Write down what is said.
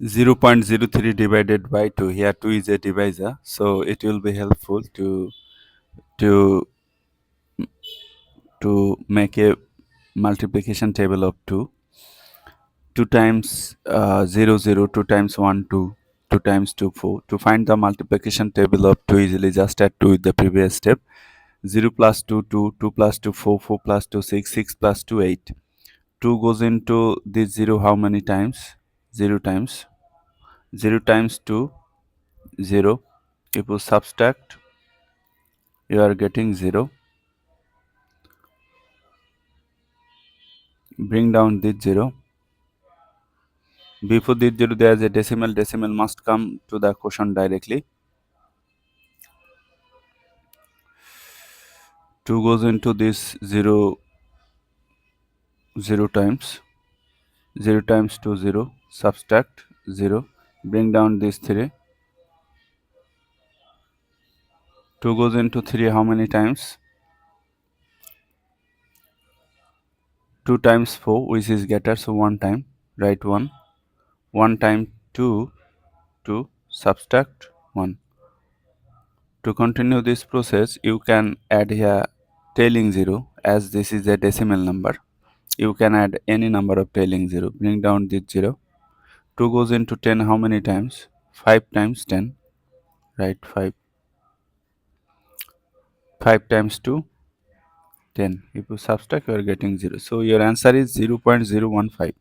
0.03 divided by 2. Here 2 is a divisor, so it will be helpful to make a multiplication table of 2. 2 times 0 0, 2 times 1 2, 2 times 2 4. To find the multiplication table of 2 easily, just add 2 with the previous step. 0 plus 2 2, 2 plus 2 4, 4 plus 2 6, 6 plus 2 8. 2 goes into this 0 how many times? 0 times. 0 times 2, 0. If you subtract, you are getting 0. Bring down this 0. Before this 0 there is a decimal. Decimal must come to the quotient directly. 2 goes into this 0 0 times. 0 times 2 0. Subtract 0. Bring down this 3. 2 goes into 3 how many times? 2 times 4, which is greater, so 1 time. Write 1. 1 time 2, 2. Subtract 1. To continue this process, you can add here tailing 0, as this is a decimal number. You can add any number of tailing 0. Bring down this 0. 2 goes into 10 how many times? 5 times 10. Write 5. 5 times 2, 10. If you subtract, you are getting 0. So your answer is 0.015.